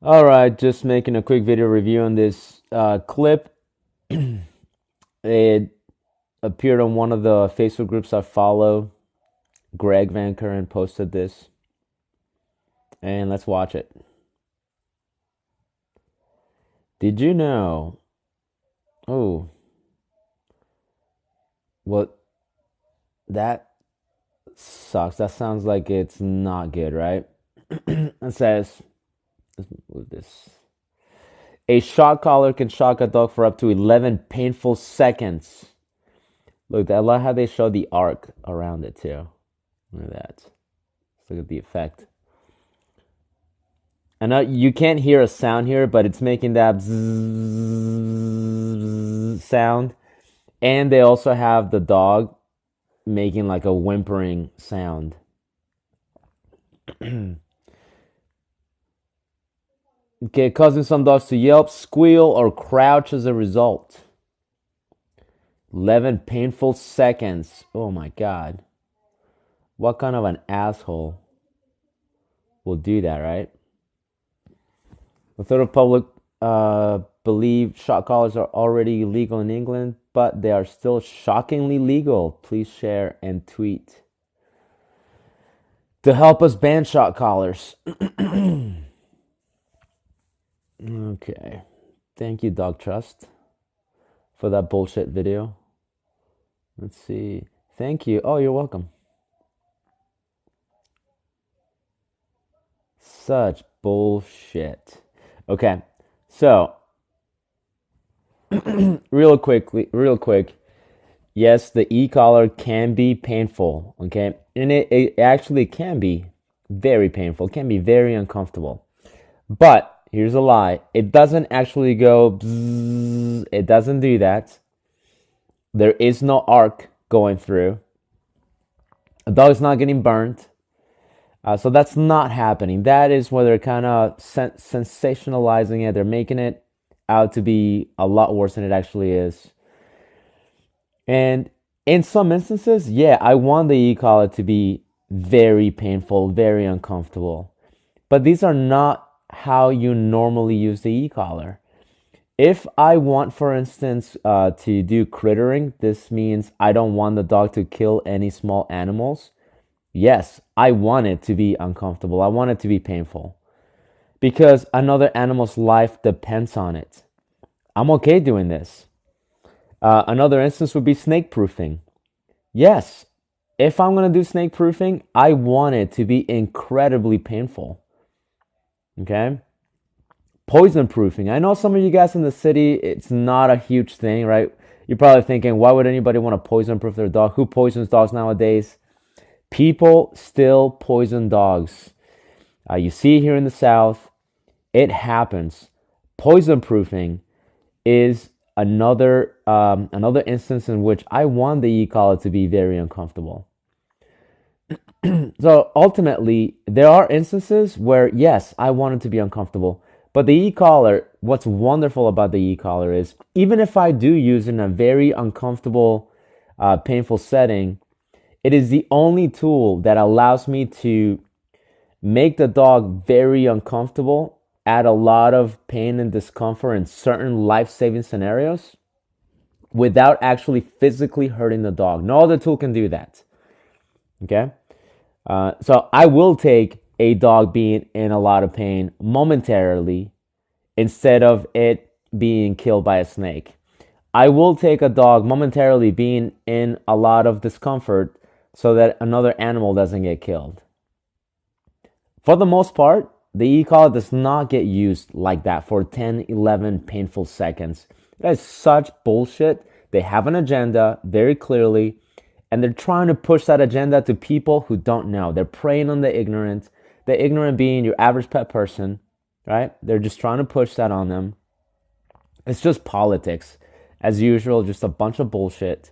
All right, just making a quick video review on this clip. It appeared on one of the Facebook groups I follow. Greg Van Curren posted this, and let's watch it. Did you know? Oh, well, that sucks. That sounds like it's not good, right? It says, let's move this. A shock collar can shock a dog for up to 11 painful seconds. Look, I love how they show the arc around it too. Look at that. Let's look at the effect. I know you can't hear a sound here, but it's making that bzzz sound. And they also have the dog making like a whimpering sound. Okay, causing some dogs to yelp, squeal, or crouch as a result. 11 painful seconds. Oh my God. What kind of an asshole will do that, right? The third public believe shock collars are already illegal in England, but they are still shockingly legal. Please share and tweet to help us ban shock collars. Okay. Thank you, Dog Trust, for that bullshit video. Let's see. Thank you. Oh, you're welcome. Such bullshit. Okay. So, real quick. Yes, the e-collar can be painful, okay? And it actually can be very painful. It can be very uncomfortable. But here's a lie. It doesn't actually go bzzz. It doesn't do that. There is no arc going through. A dog's not getting burnt. So that's not happening. That is where they're kind of sensationalizing it. They're making it out to be a lot worse than it actually is. And in some instances, yeah, I want the e-collar to be very painful, very uncomfortable. But these are not how you normally use the e-collar. If I want, for instance, to do crittering, this means I don't want the dog to kill any small animals. Yes, I want it to be uncomfortable. I want it to be painful because another animal's life depends on it. I'm okay doing this. Another instance would be snake proofing. Yes, if I'm going to do snake proofing, I want it to be incredibly painful. Okay? Poison proofing. I know some of you guys in the city, it's not a huge thing, right? You're probably thinking, why would anybody want to poison proof their dog? Who poisons dogs nowadays? People still poison dogs. You see here in the South, it happens. Poison proofing is another instance in which I want the e-collar to be very uncomfortable. So ultimately, there are instances where yes, I want it to be uncomfortable. But the e-collar, what's wonderful about the e-collar is even if I do use it in a very uncomfortable, painful setting, it is the only tool that allows me to make the dog very uncomfortable, add a lot of pain and discomfort in certain life-saving scenarios without actually physically hurting the dog. No other tool can do that. Okay? So I will take a dog being in a lot of pain momentarily instead of it being killed by a snake. I will take a dog momentarily being in a lot of discomfort so that another animal doesn't get killed. For the most part, the e-collar does not get used like that for 10, 11 painful seconds. That is such bullshit. They have an agenda very clearly, and they're trying to push that agenda to people who don't know. They're preying on the ignorant being your average pet person, right? They're just trying to push that on them. It's just politics. As usual, just a bunch of bullshit.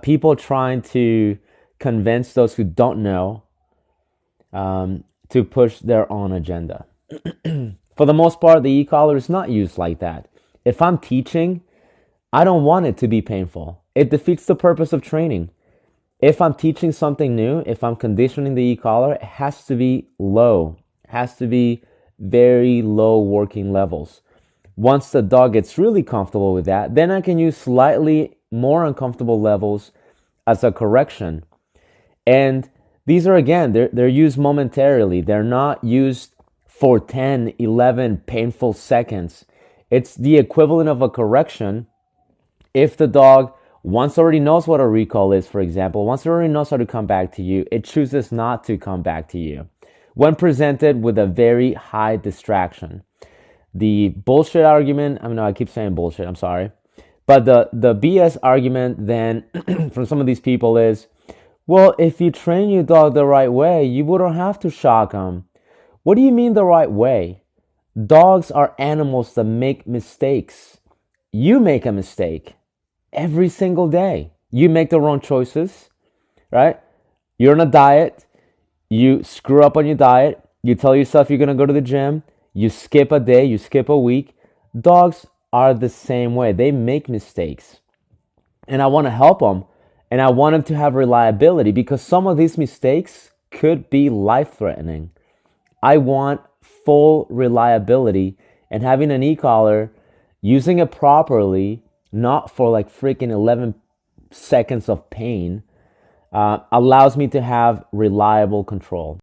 People trying to convince those who don't know to push their own agenda. For the most part, the e-collar is not used like that. If I'm teaching, I don't want it to be painful. It defeats the purpose of training. If I'm teaching something new, if I'm conditioning the e-collar, it has to be low. It has to be very low working levels. Once the dog gets really comfortable with that, then I can use slightly more uncomfortable levels as a correction. And these are, again, they're used momentarily. They're not used for 10, 11 painful seconds. It's the equivalent of a correction if the dog once already knows what a recall is, for example, once it already knows how to come back to you, it chooses not to come back to you when presented with a very high distraction. The bullshit argument, I mean, no, I keep saying bullshit, I'm sorry. But the BS argument then from some of these people is, well, if you train your dog the right way, you wouldn't have to shock them. What do you mean the right way? Dogs are animals that make mistakes. You make a mistake every single day. You make the wrong choices, right? You're on a diet. You screw up on your diet. You tell yourself you're going to go to the gym. You skip a day. You skip a week. Dogs are the same way. They make mistakes. And I want to help them. And I want them to have reliability because some of these mistakes could be life threatening. I want full reliability, and having an e-collar, using it properly, not for like freaking 11 seconds of pain, allows me to have reliable control.